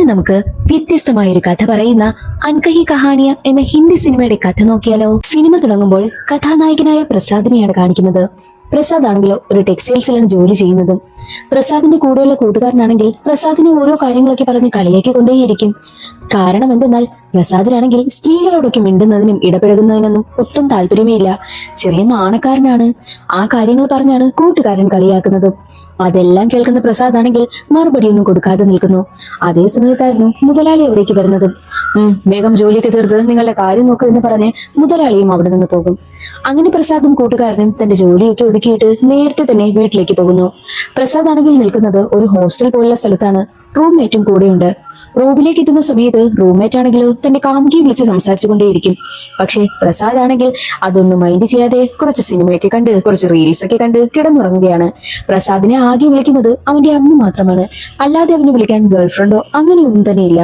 ഇന്ന് നമുക്ക് വ്യത്യസ്തമായ ഒരു കഥ പറയുന്ന അൻകഹി കഹാനിയ എന്ന ഹിന്ദി സിനിമയുടെ കഥ നോക്കിയാലോ. സിനിമ തുടങ്ങുമ്പോൾ കഥാനായകനായ പ്രസാദിനെയാണ് കാണിക്കുന്നത്. പ്രസാദ് ആണെങ്കിലോ ഒരു ടെക്സ്റ്റൈൽസിലാണ് ജോലി ചെയ്യുന്നതും. പ്രസാദിന്റെ കൂടെയുള്ള കൂട്ടുകാരനാണെങ്കിൽ പ്രസാദിനെ ഓരോ കാര്യങ്ങളൊക്കെ പറഞ്ഞ് കളിയാക്കി കൊണ്ടേയിരിക്കും. കാരണം എന്തെന്നാൽ പ്രസാദിനാണെങ്കിൽ സ്ത്രീകളോടൊക്കെ മിണ്ടുന്നതിനും ഇടപെടുന്നതിനൊന്നും ഒട്ടും താല്പര്യമേ ഇല്ല. ചെറിയ നാണക്കാരനാണ്. ആ കാര്യങ്ങൾ പറഞ്ഞാണ് കൂട്ടുകാരൻ കളിയാക്കുന്നതും. അതെല്ലാം കേൾക്കുന്ന പ്രസാദ് ആണെങ്കിൽ മറുപടിയൊന്നും കൊടുക്കാതെ നിൽക്കുന്നു. അതേ സമയത്തായിരുന്നു മുതലാളി അവിടേക്ക് വരുന്നതും. വേഗം ജോലിയൊക്കെ തീർത്ത് നിങ്ങളുടെ കാര്യം നോക്കുക എന്ന് പറഞ്ഞ് മുതലാളിയും അവിടെ നിന്ന് പോകും. അങ്ങനെ പ്രസാദും കൂട്ടുകാരനും തന്റെ ജോലിയൊക്കെ ഒതുക്കിയിട്ട് നേരത്തെ തന്നെ വീട്ടിലേക്ക് പോകുന്നു. പ്രസാദ് ആണെങ്കിൽ നിൽക്കുന്നത് ഒരു ഹോസ്റ്റൽ പോലുള്ള സ്ഥലത്താണ്. റൂംമേറ്റും കൂടെയുണ്ട്. റൂമിലേക്ക് എത്തുന്ന സമയത്ത് റൂംമേറ്റ് ആണെങ്കിലോ തന്റെ കാമുകിയെ വിളിച്ച് സംസാരിച്ചു കൊണ്ടേയിരിക്കും. പക്ഷേ പ്രസാദ് ആണെങ്കിൽ അതൊന്നും മൈൻഡ് ചെയ്യാതെ കുറച്ച് സിനിമയൊക്കെ കണ്ട് കുറച്ച് റീൽസ് ഒക്കെ കണ്ട് കിടന്നുറങ്ങുകയാണ്. പ്രസാദിനെ ആകെ വിളിക്കുന്നത് അവന്റെ അമ്മ മാത്രമാണ്. അല്ലാതെ അവന് വിളിക്കാൻ ഗേൾഫ്രണ്ടോ അങ്ങനെയൊന്നും തന്നെയില്ല.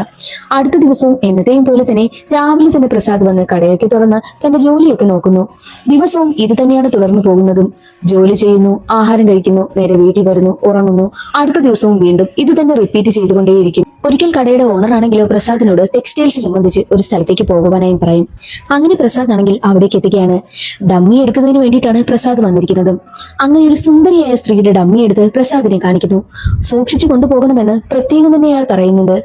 അടുത്ത ദിവസവും എന്നത്തെയും പോലെ തന്നെ രാവിലെ തന്നെ പ്രസാദ് വന്ന് കടയൊക്കെ തുറന്ന് തന്റെ ജോലിയൊക്കെ നോക്കുന്നു. ദിവസവും ഇത് തന്നെയാണ് തുടർന്നു പോകുന്നതും. ജോലി ചെയ്യുന്നു, ആഹാരം കഴിക്കുന്നു, നേരെ വീട്ടിൽ വരുന്നു, ഉറങ്ങുന്നു. അടുത്ത ദിവസവും വീണ്ടും ഇത് തന്നെ റിപ്പീറ്റ് ചെയ്തുകൊണ്ടേയിരിക്കും. ഒരിക്കൽ കടയുടെ ഓണർ ആണെങ്കിലോ പ്രസാദിനോട് ടെക്സ്റ്റൈൽസ് സംബന്ധിച്ച് ഒരു സ്ഥലത്തേക്ക് പോകുവാനായും പറയും. അങ്ങനെ പ്രസാദ് ആണെങ്കിൽ അവിടേക്ക് എത്തുകയാണ്. ഡമ്മി എടുക്കുന്നതിന് വേണ്ടിയിട്ടാണ് പ്രസാദ് വന്നിരിക്കുന്നത്. അങ്ങനെ ഒരു സുന്ദരിയായ സ്ത്രീയുടെ ഡമ്മി എടുത്ത് പ്രസാദിനെ കാണിക്കുന്നു. സൂക്ഷിച്ചു കൊണ്ടുപോകണമെന്ന് പ്രത്യേകം തന്നെ അയാൾ പറയുന്നുണ്ട്.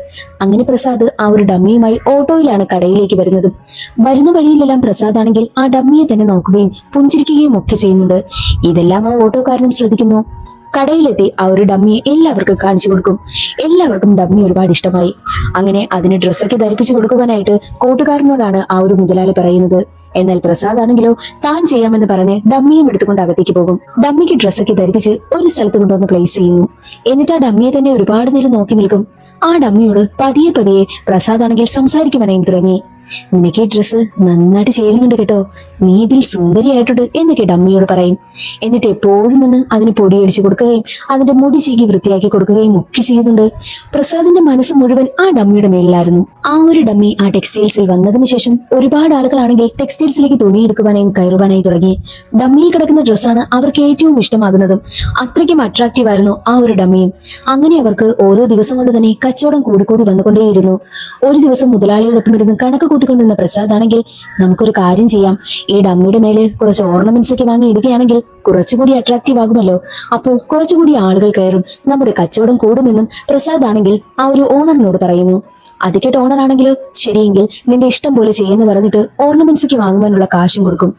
അങ്ങനെ പ്രസാദ് ആ ഒരു ഡമ്മിയുമായി ഓട്ടോയിലാണ് കടയിലേക്ക് വരുന്നത്. വരുന്ന വഴിയിലെല്ലാം പ്രസാദ് ആണെങ്കിൽ ആ ഡമ്മിയെ തന്നെ നോക്കുകയും പുഞ്ചിരിക്കുകയും ഒക്കെ ചെയ്യുന്നുണ്ട്. ഇതെല്ലാം ആ ഓട്ടോക്കാരനും ശ്രദ്ധിക്കുന്നു. കടയിലെത്തി ആ ഒരു ഡമ്മിയെ എല്ലാവർക്കും കാണിച്ചു കൊടുക്കും. എല്ലാവർക്കും ഡമ്മി ഒരുപാട് ഇഷ്ടമായി. അങ്ങനെ അതിന് ഡ്രസ്സൊക്കെ ധരിപ്പിച്ചു കൊടുക്കുവാനായിട്ട് കൂട്ടുകാരനോടാണ് ആ ഒരു മുതലാളി പറയുന്നത്. എന്നാൽ പ്രസാദ് ആണെങ്കിലോ താൻ ചെയ്യാമെന്ന് പറഞ്ഞ് ഡമ്മിയും എടുത്തുകൊണ്ട് അകത്തേക്ക് പോകും. ഡമ്മിക്ക് ഡ്രസ്സൊക്കെ ധരിപ്പിച്ച് ഒരു സ്ഥലത്ത് കൊണ്ടുവന്ന് പ്ലേസ് ചെയ്യുന്നു. എന്നിട്ട് ആ ഡമ്മിയെ തന്നെ ഒരുപാട് നേരം നോക്കി നിൽക്കും. ആ ഡമ്മിയോട് പതിയെ പതിയെ പ്രസാദ് ആണെങ്കിൽ സംസാരിക്കുവാനായി തുടങ്ങി. നിനക്ക് ഈ ഡ്രസ്സ് നന്നായിട്ട് ചേരുന്നുണ്ട് കേട്ടോ, നീ ഇതിൽ സുന്ദരിയായിട്ടുണ്ട് എന്നൊക്കെ ഡമ്മിയോട് പറയും. എന്നിട്ട് എപ്പോഴും വന്ന് അതിന് പൊടിയടിച്ചു കൊടുക്കുകയും അതിന്റെ മുടി ചീകി വൃത്തിയാക്കി കൊടുക്കുകയും ഒക്കെ ചെയ്യുന്നുണ്ട്. പ്രസാദിന്റെ മനസ്സ് മുഴുവൻ ആ ഡമ്മിയുടെ മേലിലായിരുന്നു. ആ ഒരു ഡമ്മി ആ ടെക്സ്റ്റൈൽസിൽ വന്നതിന് ശേഷം ഒരുപാട് ആളുകളാണെങ്കിൽ ടെക്സ്റ്റൈൽസിലേക്ക് തുണിയെടുക്കുവാനായും കയറുവാനായി തുടങ്ങി. ഡമ്മിയിൽ കിടക്കുന്ന ഡ്രസ്സാണ് അവർക്ക് ഏറ്റവും ഇഷ്ടമാകുന്നതും. അത്രയ്ക്കും അട്രാക്റ്റീവ് ആയിരുന്നു ആ ഒരു ഡമ്മിയും. അങ്ങനെ അവർക്ക് ഓരോ ദിവസം കൊണ്ട് തന്നെ കച്ചവടം കൂടിക്കൂടി വന്നുകൊണ്ടേയിരുന്നു. ഒരു ദിവസം മുതലാളിയോടൊപ്പം ഇരുന്ന് കണക്ക് കൂട്ടിക്കൊണ്ടിരുന്ന പ്രസാദ് ആണെങ്കിൽ നമുക്കൊരു കാര്യം ചെയ്യാം, ഈ ഡമ്മിയുടെ മേലെ കുറച്ച് ഓർണമെന്റ്സ് ഒക്കെ വാങ്ങി ഇടുകയാണെങ്കിൽ കുറച്ചുകൂടി അട്രാക്റ്റീവ് ആകുമല്ലോ, അപ്പോൾ കുറച്ചുകൂടി ആളുകൾ കയറും, നമ്മുടെ കച്ചവടം കൂടുമെന്നും പ്രസാദ് ആണെങ്കിൽ ആ ഒരു ഓണറിനോട് പറയുന്നു. അത് കേട്ട് ഓണർ ആണെങ്കിലോ ശരിയെങ്കിൽ നിന്റെ ഇഷ്ടം പോലെ ചെയ്യുന്നു പറഞ്ഞിട്ട് ഓർണമെന്റ്സ് ഒക്കെ വാങ്ങുവാനുള്ള കാശും കൊടുക്കും.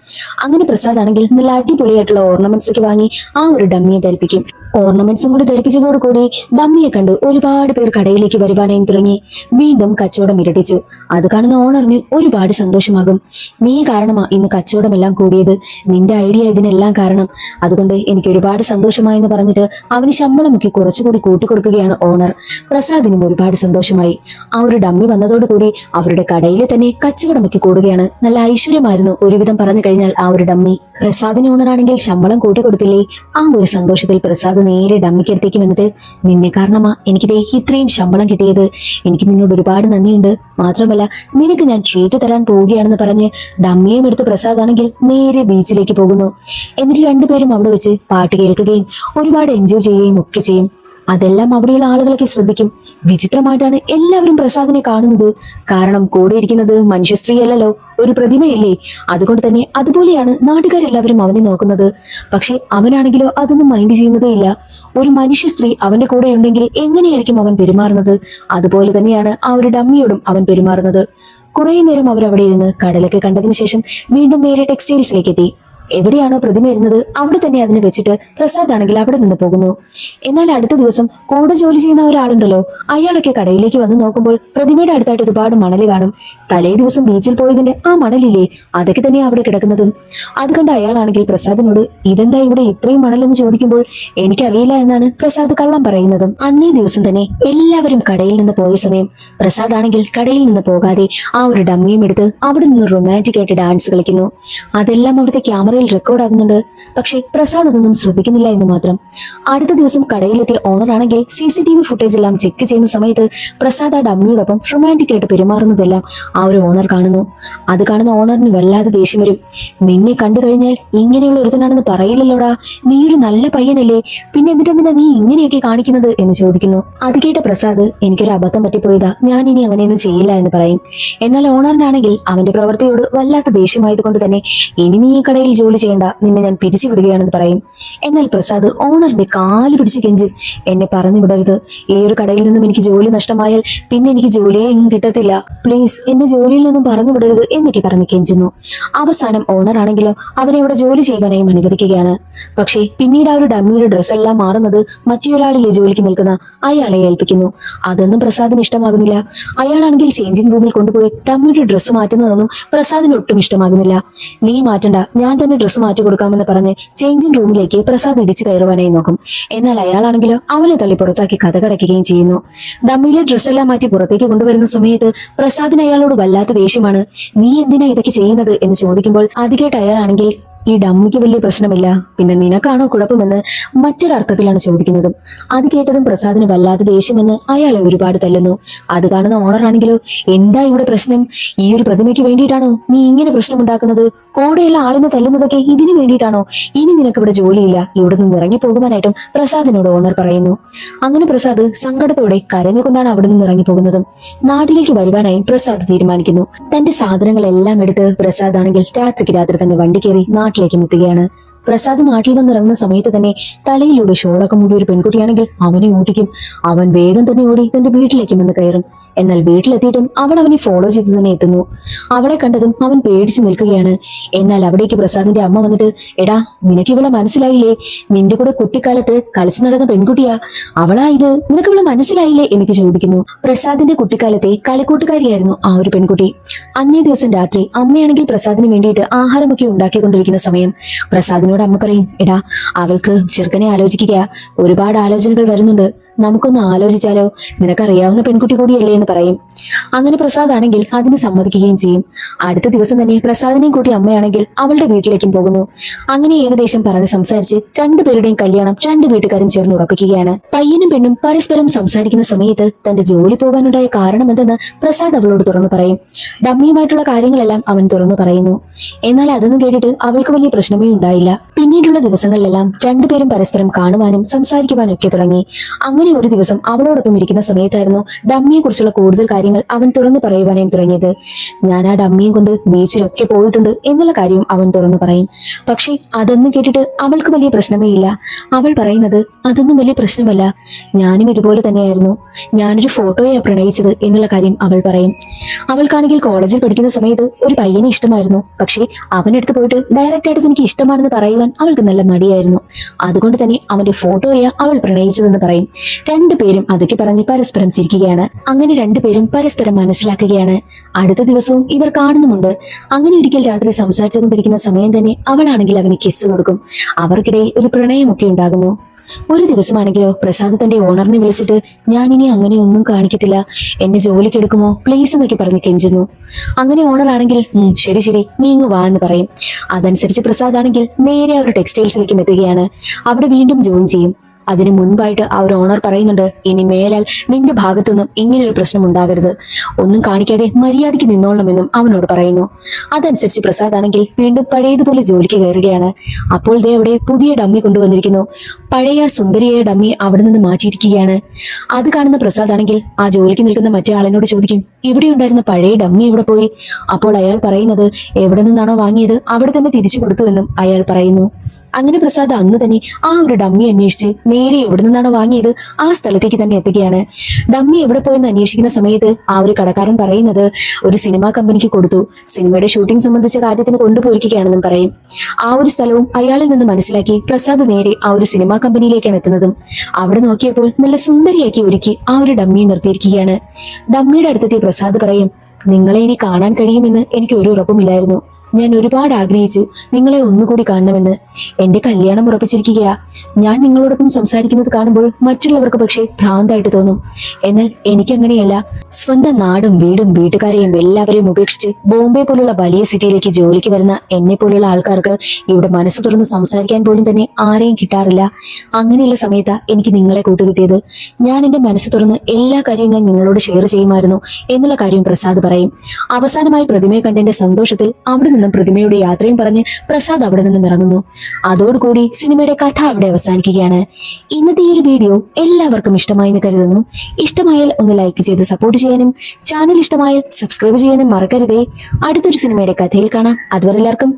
അങ്ങനെ പ്രസാദ് ആണെങ്കിൽ നല്ല അടിപൊളിയായിട്ടുള്ള ഓർണമെന്റ്സ് ഒക്കെ വാങ്ങി ആ ഒരു ഡമ്മിയെ ധരിപ്പിക്കും. ഓർണമെന്റ്സും കൂടി ധരിപ്പിച്ചതോടുകൂടി ഡമ്മിയെ കണ്ട് ഒരുപാട് പേർ കടയിലേക്ക് വരുവാനായി തുടങ്ങി. വീണ്ടും കച്ചവടം ഇരട്ടിച്ചു. അത് കാണുന്ന ഓണറിന് ഒരുപാട് സന്തോഷമാകും. നീ കാരണമാ ഇന്ന് കച്ചവടമെല്ലാം കൂടിയത്, നിന്റെ ഐഡിയ ഇതിനെല്ലാം കാരണം, അതുകൊണ്ട് എനിക്ക് ഒരുപാട് സന്തോഷമായെന്ന് പറഞ്ഞിട്ട് അവന് ശമ്പളമൊക്കെ കുറച്ചുകൂടി കൂട്ടിക്കൊടുക്കുകയാണ് ഓണർ. പ്രസാദിനും ഒരുപാട് സന്തോഷമായി. ആ ഒരു ഡമ്മി വന്നതോടുകൂടി അവരുടെ കടയിലെ തന്നെ കച്ചവടമൊക്കെ കൂടുകയാണ്. നല്ല ഐശ്വര്യമായിരുന്നു ഒരുവിധം പറഞ്ഞു കഴിഞ്ഞാൽ ആ ഒരു ഡമ്മി. പ്രസാദിന് ഓണറാണെങ്കിൽ ശമ്പളം കൂട്ടിക്കൊടുത്തില്ലേ. ആ ഒരു സന്തോഷത്തിൽ പ്രസാദ് നേരെ ഡമ്മിക്ക് അടുത്തേക്ക് വന്നിട്ട്, നിന്നെ കാരണമാ എനിക്കിതേ ഇത്രയും ശമ്പളം കിട്ടിയത്, എനിക്ക് നിന്നോട് ഒരുപാട് നന്ദിയുണ്ട്, മാത്രമല്ല നിനക്ക് ഞാൻ ട്രീറ്റ് തരാൻ പോവുകയാണെന്ന് പറഞ്ഞ് ഡമ്മിയും എടുത്ത് പ്രസാദ് ആണെങ്കിൽ നേരെ ബീച്ചിലേക്ക് പോകുന്നു. എന്നിട്ട് രണ്ടുപേരും അവിടെ വെച്ച് പാട്ട് കേൾക്കുകയും ഒരുപാട് എൻജോയ് ചെയ്യുകയും ഒക്കെ ചെയ്യും. അതെല്ലാം അവിടെയുള്ള ആളുകളൊക്കെ ശ്രദ്ധിക്കും. വിചിത്രമായിട്ടാണ് എല്ലാവരും പ്രസാദിനെ കാണുന്നത്. കാരണം കൂടെ ഇരിക്കുന്നത് മനുഷ്യ സ്ത്രീ അല്ലല്ലോ, ഒരു പ്രതിമയല്ലേ. അതുകൊണ്ട് തന്നെ അതുപോലെയാണ് നാട്ടുകാരെല്ലാവരും അവനെ നോക്കുന്നത്. പക്ഷെ അവനാണെങ്കിലോ അതൊന്നും മൈൻഡ് ചെയ്യുന്നതേ ഇല്ല. ഒരു മനുഷ്യ സ്ത്രീ അവന്റെ കൂടെ ഉണ്ടെങ്കിൽ എങ്ങനെയായിരിക്കും അവൻ പെരുമാറുന്നത്, അതുപോലെ തന്നെയാണ് ആ ഒരു ഡമ്മിയോടും അവൻ പെരുമാറുന്നത്. കുറെ നേരം അവരവിടെ ഇരുന്ന് കടലൊക്കെ കണ്ടതിന് ശേഷം വീണ്ടും നേരെ ടെക്സ്റ്റൈൽസിലേക്ക് എത്തി. എവിടെയാണോ പ്രതിമ ഇരുന്നത് അവിടെ തന്നെ അതിനെ വെച്ചിട്ട് പ്രസാദ് ആണെങ്കിൽ അവിടെ നിന്ന് പോകുന്നു. എന്നാൽ അടുത്ത ദിവസം കൂടെ ജോലി ചെയ്യുന്ന ഒരാളുണ്ടല്ലോ, അയാളൊക്കെ കടയിലേക്ക് വന്ന് നോക്കുമ്പോൾ പ്രതിമയുടെ അടുത്തായിട്ട് ഒരുപാട് മണല് കാണും. തലേ ദിവസം ബീച്ചിൽ പോയതിന്റെ ആ മണലില്ലേ, അതൊക്കെ തന്നെ അവിടെ കിടക്കുന്നതും. അത് കണ്ട് അയാളാണെങ്കിൽ പ്രസാദിനോട് ഇതെന്താ ഇവിടെ ഇത്രയും മണലെന്ന് ചോദിക്കുമ്പോൾ എനിക്കറിയില്ല എന്നാണ് പ്രസാദ് കള്ളം പറയുന്നതും. അന്നേ ദിവസം തന്നെ എല്ലാവരും കടയിൽ നിന്ന് പോയ സമയം പ്രസാദ് ആണെങ്കിൽ കടയിൽ നിന്ന് പോകാതെ ആ ഒരു ഡമ്മിയും എടുത്ത് അവിടെ നിന്ന് റൊമാൻറ്റിക് ആയിട്ട് ഡാൻസ് കളിക്കുന്നു. അതെല്ലാം അവിടുത്തെ ക്യാമറ ക്യാമറയിൽ റെക്കോർഡ് ആകുന്നുണ്ട്. പക്ഷേ പ്രസാദ് അതൊന്നും ശ്രദ്ധിക്കുന്നില്ല എന്ന് മാത്രം. അടുത്ത ദിവസം കടയിലെത്തിയ ഓണർ ആണെങ്കിൽ CCTV ഫുട്ടേജ് എല്ലാം ചെക്ക് ചെയ്യുന്ന സമയത്ത് പ്രസാദ് ആ ഡമ്മിയോടൊപ്പം റൊമാൻറ്റിക് ആയിട്ട് പെരുമാറുന്നതെല്ലാം ആ ഒരു ഓണർ കാണുന്നു. അത് കാണുന്ന ഓണറിന് വല്ലാതെ ദേഷ്യം വരും. നിന്നെ കണ്ടു കഴിഞ്ഞാൽ ഇങ്ങനെയുള്ള ഒരുത്തനാണെന്ന് പറയില്ലല്ലോടാ, നീ ഒരു നല്ല പയ്യനല്ലേ, പിന്നെ എന്നിട്ടെന്തിനാ നീ ഇങ്ങനെയൊക്കെ കാണിക്കുന്നത് എന്ന് ചോദിക്കുന്നു. അത് കേട്ട പ്രസാദ്, എനിക്കൊരു അബദ്ധം പറ്റിപ്പോയതാ, ഞാൻ ഇനി അങ്ങനെയൊന്നും ചെയ്യില്ല എന്ന് പറയും. എന്നാൽ ഓണറിനാണെങ്കിൽ അവന്റെ പ്രവൃത്തിയോട് വല്ലാത്ത ദേഷ്യമായതുകൊണ്ട് തന്നെ ഇനി നീ ഈ കടയിൽ ജോലി ചെയ്യേണ്ട, നിന്നെ ഞാൻ പിരിച്ചുവിടുകയാണെന്ന് പറയും. എന്നാൽ പ്രസാദ് ഓണറിന്റെ കാല് പിടിച്ച് കെഞ്ചും, എന്നെ പറഞ്ഞു വിടരുത്, ഈ ഒരു കടയിൽ നിന്നും എനിക്ക് ജോലി നഷ്ടമായാൽ പിന്നെ എനിക്ക് ജോലിയെ എങ്ങും കിട്ടത്തില്ല, പ്ലീസ് എന്നെ ജോലിയിൽ നിന്നും പറഞ്ഞു വിടരുത് എന്നൊക്കെ പറഞ്ഞ് കെഞ്ചുന്നു. അവസാനം ഓണർ ആണെങ്കിലോ അവനെ ഇവിടെ ജോലി ചെയ്യുവാനായി അനുവദിക്കുകയാണ്. പക്ഷേ പിന്നീട് ആ ഒരു ഡമ്മിയുടെ ഡ്രസ്സ് എല്ലാം മാറുന്നത് മറ്റൊരാളിലെ ജോലിക്ക് നിൽക്കുന്ന അയാളെ ഏൽപ്പിക്കുന്നു. അതൊന്നും പ്രസാദിന് ഇഷ്ടമാകുന്നില്ല. അയാളാണെങ്കിൽ ചേഞ്ചിങ് റൂമിൽ കൊണ്ടുപോയി ഡമ്മിയുടെ ഡ്രസ്സ് മാറ്റുന്നതൊന്നും പ്രസാദിന് ഒട്ടും ഇഷ്ടമാകുന്നില്ല. നീ മാറ്റണ്ട, ഞാൻ തന്നെ ഡ്രസ്സ് മാറ്റി കൊടുക്കാമെന്ന് പറഞ്ഞ് ചേഞ്ചിങ് റൂമിലേക്ക് പ്രസാദ് ഇടിച്ചു കയറുവാനായി നോക്കും. എന്നാൽ അയാളാണെങ്കിലോ അവനെ തള്ളി പുറത്താക്കി കഥ കടക്കുകയും ചെയ്യുന്നു. ഡമ്മിയിലെ ഡ്രസ്സെല്ലാം മാറ്റി പുറത്തേക്ക് കൊണ്ടുവരുന്ന സമയത്ത് പ്രസാദിന് അയാളോട് വല്ലാത്ത ദേഷ്യമാണ്. നീ എന്തിനാ ഇതൊക്കെ ചെയ്യുന്നത് എന്ന് ചോദിക്കുമ്പോൾ അത് കേട്ട് അയാളാണെങ്കിൽ ഈ ഡമ്മിക്ക് വലിയ പ്രശ്നമില്ല, പിന്നെ നിനക്കാണോ കുഴപ്പമെന്ന് മറ്റൊരർത്ഥത്തിലാണ് ചോദിക്കുന്നതും. അത് കേട്ടതും പ്രസാദിന് വല്ലാതെ ദേഷ്യമെന്ന് അയാളെ ഒരുപാട് തല്ലുന്നു. അത് കാണുന്ന ഓണറാണെങ്കിലോ, എന്താ ഇവിടെ പ്രശ്നം, ഈ ഒരു പ്രതിമയ്ക്ക് വേണ്ടിയിട്ടാണോ നീ ഇങ്ങനെ പ്രശ്നമുണ്ടാക്കുന്നത്, കൂടെയുള്ള ആളിനെ തല്ലുന്നതൊക്കെ ഇതിനു വേണ്ടിയിട്ടാണോ, ഇനി നിനക്ക് ഇവിടെ ജോലിയില്ല, ഇവിടെ നിന്ന് ഇറങ്ങി പോകുവാനായിട്ടും പ്രസാദിനോട് ഓണർ പറയുന്നു. അങ്ങനെ പ്രസാദ് സങ്കടത്തോടെ കരഞ്ഞുകൊണ്ടാണ് അവിടെ നിന്ന് ഇറങ്ങി പോകുന്നതും. നാട്ടിലേക്ക് വരുവാനായി പ്രസാദ് തീരുമാനിക്കുന്നു. തന്റെ സാധനങ്ങളെല്ലാം എടുത്ത് പ്രസാദ് ആണെങ്കിൽ രാത്രിക്ക് രാത്രി തന്നെ വണ്ടി കയറി നാട്ടിലേക്കും എത്തുകയാണ്. പ്രസാദ് നാട്ടിൽ വന്നിറങ്ങുന്ന സമയത്ത് തന്നെ തലയിലൂടെ ഷോളൊക്കെ മൂടി ഒരു പെൺകുട്ടിയാണെങ്കിൽ അവനെ ഓടിക്കും. അവൻ വേഗം തന്നെ ഓടി തന്റെ വീട്ടിലേക്കും വന്ന് കയറും. എന്നാൽ വീട്ടിലെത്തിയിട്ടും അവൾ അവനെ ഫോളോ ചെയ്ത് തന്നെ എത്തുന്നു. അവളെ കണ്ടതും അവൻ പേടിച്ച് നിൽക്കുകയാണ്. എന്നാൽ അവിടേക്ക് പ്രസാദിന്റെ അമ്മ വന്നിട്ട്, എടാ നിനക്ക് ഇവളെ മനസ്സിലായില്ലേ, നിന്റെ കൂടെ കുട്ടിക്കാലത്ത് കളിച്ചു നടന്ന പെൺകുട്ടിയാ, അവളാ ഇത്, നിനക്ക് ഇവളെ മനസ്സിലായില്ലേ എനിക്ക് ചോദിക്കുന്നു. പ്രസാദിന്റെ കുട്ടിക്കാലത്തെ കളിക്കൂട്ടുകാരിയായിരുന്നു ആ ഒരു പെൺകുട്ടി. അന്നേ ദിവസം രാത്രി അമ്മയാണെങ്കിൽ പ്രസാദിന് വേണ്ടിയിട്ട് ആഹാരമൊക്കെ ഉണ്ടാക്കിക്കൊണ്ടിരിക്കുന്ന സമയം പ്രസാദിനോട് അമ്മ പറയും, എടാ അവൾക്ക് ചെറുക്കനെ ആലോചിക്കുക, ഒരുപാട് ആലോചനകൾ വരുന്നുണ്ട്, നമുക്കൊന്ന് ആലോചിച്ചാലോ, നിനക്കറിയാവുന്ന പെൺകുട്ടി കൂടിയല്ലേ എന്ന് പറയും. അങ്ങനെ പ്രസാദ് ആണെങ്കിൽ അതിന് സമ്മതിക്കുകയും ചെയ്യും. അടുത്ത ദിവസം തന്നെ പ്രസാദിനെയും കൂട്ടി അമ്മയാണെങ്കിൽ അവളുടെ വീട്ടിലേക്കും പോകുന്നു. അങ്ങനെ ഏകദേശം പറഞ്ഞ് സംസാരിച്ച് രണ്ടുപേരുടെയും കല്യാണം രണ്ടു വീട്ടുകാരും ചേർന്ന് ഉറപ്പിക്കുകയാണ്. പയ്യനും പെണ്ണും പരസ്പരം സംസാരിക്കുന്ന സമയത്ത് തന്റെ ജോലി പോകാനുണ്ടായ കാരണം എന്തെന്ന് പ്രസാദ് അവളോട് തുറന്നു പറയും. ഡമ്മിയുമായിട്ടുള്ള കാര്യങ്ങളെല്ലാം അവൻ തുറന്നു പറയുന്നു. എന്നാൽ അതൊന്നും കേട്ടിട്ട് അവൾക്ക് വലിയ പ്രശ്നമേ ഉണ്ടായില്ല. പിന്നീടുള്ള ദിവസങ്ങളിലെല്ലാം രണ്ടുപേരും പരസ്പരം കാണുവാനും സംസാരിക്കുവാനും ഒക്കെ തുടങ്ങി. അങ്ങനെ ഒരു ദിവസം അവളോടൊപ്പം ഇരിക്കുന്ന സമയത്തായിരുന്നു ഡമ്മിയെ കുറിച്ചുള്ള കൂടുതൽ കാര്യങ്ങൾ അവൻ തുറന്നു പറയുവാനും തുടങ്ങിയത്. ഞാൻ ആ ഡമ്മിയും കൊണ്ട് ബീച്ചിലൊക്കെ പോയിട്ടുണ്ട് എന്നുള്ള കാര്യവും അവൻ തുറന്നു പറയും. പക്ഷേ അതൊന്നും കേട്ടിട്ട് അവൾക്ക് വലിയ പ്രശ്നമേ ഇല്ല. അവൾ പറയുന്നത്, അതൊന്നും വലിയ പ്രശ്നമല്ല, ഞാനും ഇതുപോലെ തന്നെയായിരുന്നു, ഞാനൊരു ഫോട്ടോയെ പ്രണയിച്ചത് എന്നുള്ള കാര്യം അവൾ പറയും. അവൾക്കാണെങ്കിൽ കോളേജിൽ പഠിക്കുന്ന സമയത്ത് ഒരു പയ്യനെ ഇഷ്ടമായിരുന്നു. പക്ഷേ അവനടുത്ത് പോയിട്ട് ഡയറക്റ്റ് ആയിട്ട് എനിക്ക് ഇഷ്ടമാണെന്ന് പറയുവാൻ അവൾക്ക് നല്ല മടിയായിരുന്നു. അതുകൊണ്ട് തന്നെ അവന്റെ ഫോട്ടോയെ അവൾ പ്രണയിച്ചതെന്ന് പറയും. രണ്ടുപേരും അതൊക്കെ പറഞ്ഞ് പരസ്പരം ചിരിക്കുകയാണ്. അങ്ങനെ രണ്ടുപേരും പരസ്പരം മനസ്സിലാക്കുകയാണ്. അടുത്ത ദിവസവും ഇവർ കാണുന്നുമുണ്ട്. അങ്ങനെ ഒരിക്കൽ രാത്രി സംസാരിച്ചുകൊണ്ടിരിക്കുന്ന സമയം തന്നെ അവളാണെങ്കിൽ അവന് കിസ് കൊടുക്കും. അവർക്കിടയിൽ ഒരു പ്രണയമൊക്കെ ഉണ്ടാകുന്നു. ഒരു ദിവസമാണെങ്കിലോ പ്രസാദ് തന്റെ ഓണറിനെ വിളിച്ചിട്ട്, ഞാൻ ഇനി അങ്ങനെ ഒന്നും കാണിക്കത്തില്ല, എന്നെ ജോലിക്ക് എടുക്കുമോ പ്ലീസ് എന്നൊക്കെ പറഞ്ഞ് കെഞ്ചുന്നു. അങ്ങനെ ഓണർ ആണെങ്കിൽ ശരി ശരി നീ ഇങ്ങ് വാ എന്ന് പറയും. അതനുസരിച്ച് പ്രസാദ് ആണെങ്കിൽ നേരെ ഒരു ടെക്സ്റ്റൈൽസിലേക്കും എത്തുകയാണ്. അവിടെ വീണ്ടും ജോയിൻ ചെയ്യും. അതിനു മുൻപായിട്ട് ആ ഒരു ഓണർ പറയുന്നുണ്ട്, ഇനി മേലാൽ നിന്റെ ഭാഗത്തു നിന്നും ഇങ്ങനൊരു പ്രശ്നം ഉണ്ടാകരുത്, ഒന്നും കാണിക്കാതെ മര്യാദയ്ക്ക് നിന്നോളണമെന്നും അവനോട് പറയുന്നു. അതനുസരിച്ച് പ്രസാദ് ആണെങ്കിൽ വീണ്ടും പഴയതുപോലെ ജോലിക്ക് കയറുകയാണ്. അപ്പോൾ ദേ അവിടെ പുതിയ ഡമ്മി കൊണ്ടുവന്നിരിക്കുന്നു. പഴയ സുന്ദരിയായ ഡമ്മി അവിടെ നിന്ന് മാറ്റിയിരിക്കുകയാണ്. അത് കാണുന്ന പ്രസാദ് ആണെങ്കിൽ ആ ജോലിക്ക് നിൽക്കുന്ന മറ്റേ ആളിനോട് ചോദിക്കും, ഇവിടെ ഉണ്ടായിരുന്ന പഴയ ഡമ്മി എവിടെ പോയി? അപ്പോൾ അയാൾ പറയുന്നത്, എവിടെ നിന്നാണോ വാങ്ങിയത് അവിടെ തന്നെ തിരിച്ചു കൊടുത്തുവെന്നും അയാൾ പറയുന്നു. അങ്ങനെ പ്രസാദ് അന്ന് തന്നെ ആ ഒരു ഡമ്മി അന്വേഷിച്ച് നേരെ എവിടെ നിന്നാണോ വാങ്ങിയത് ആ സ്ഥലത്തേക്ക് തന്നെ എത്തുകയാണ്. ഡമ്മി എവിടെ പോയെന്ന് അന്വേഷിക്കുന്ന സമയത്ത് ആ ഒരു കടക്കാരൻ പറയുന്നത്, ഒരു സിനിമാ കമ്പനിക്ക് കൊടുത്തു, സിനിമയുടെ ഷൂട്ടിംഗ് സംബന്ധിച്ച കാര്യത്തിന് കൊണ്ടുപോയിരിക്കുകയാണെന്നും പറയും. ആ ഒരു സ്ഥലവും അയാളിൽ നിന്ന് മനസ്സിലാക്കി പ്രസാദ് നേരെ ആ ഒരു സിനിമാ കമ്പനിയിലേക്കാണ് എത്തുന്നതും. അവിടെ നോക്കിയപ്പോൾ നല്ല സുന്ദരിയാക്കി ഒരുക്കി ആ ഒരു ഡമ്മിയെ നിർത്തിയിരിക്കുകയാണ്. ഡമ്മിയുടെ അടുത്തെത്തിയ പ്രസാദ് പറയും, നിങ്ങളെ ഇനി കാണാൻ കഴിയുമെന്ന് എനിക്ക് ഒരു ഉറപ്പുമില്ലായിരുന്നു, ഞാൻ ഒരുപാട് ആഗ്രഹിച്ചു നിങ്ങളെ ഒന്നുകൂടി കാണണമെന്ന്. എന്റെ കല്യാണം ഉറപ്പിച്ചിരിക്കുകയാ. ഞാൻ നിങ്ങളോടൊപ്പം സംസാരിക്കുന്നത് കാണുമ്പോൾ മറ്റുള്ളവർക്ക് പക്ഷേ ഭ്രാന്തായിട്ട് തോന്നും. എന്നാൽ എനിക്കങ്ങനെയല്ല. സ്വന്തം നാടും വീടും വീട്ടുകാരെയും എല്ലാവരെയും ഉപേക്ഷിച്ച് ബോംബെ പോലുള്ള വലിയ സിറ്റിയിലേക്ക് ജോലിക്ക് വരുന്ന എന്നെ പോലുള്ള ആൾക്കാർക്ക് ഇവിടെ മനസ്സ് തുറന്ന് സംസാരിക്കാൻ പോലും തന്നെ ആരെയും കിട്ടാറില്ല. അങ്ങനെയുള്ള സമയത്താ എനിക്ക് നിങ്ങളെ കൂട്ടുകിട്ടിയത്. ഞാൻ എന്റെ മനസ്സ് തുറന്ന് എല്ലാ കാര്യവും ഞാൻ നിങ്ങളോട് ഷെയർ ചെയ്യുമായിരുന്നു എന്നുള്ള കാര്യം പ്രസാദ് പറയും. അവസാനമായി പ്രതിമയെ കണ്ടതിന്റെ സന്തോഷത്തിൽ അവിടെ നിന്നും പ്രതിമയുടെ യാത്രയും പറഞ്ഞ് പ്രസാദ് അവിടെ നിന്നും ഇറങ്ങുന്നു. അതോടുകൂടി സിനിമയുടെ കഥ അവിടെ അവസാനിക്കുകയാണ്. ഇന്നത്തെ ഈ ഒരു വീഡിയോ എല്ലാവർക്കും ഇഷ്ടമായി എന്ന് കരുതുന്നു. ഇഷ്ടമായാൽ ഒന്ന് ലൈക്ക് ചെയ്ത് സപ്പോർട്ട് ചെയ്യാനും ചാനൽ ഇഷ്ടമായാൽ സബ്സ്ക്രൈബ് ചെയ്യാനും മറക്കരുതേ. അടുത്തൊരു സിനിമയുടെ കഥയിൽ കാണാം. അതുവരെ എല്ലാവർക്കും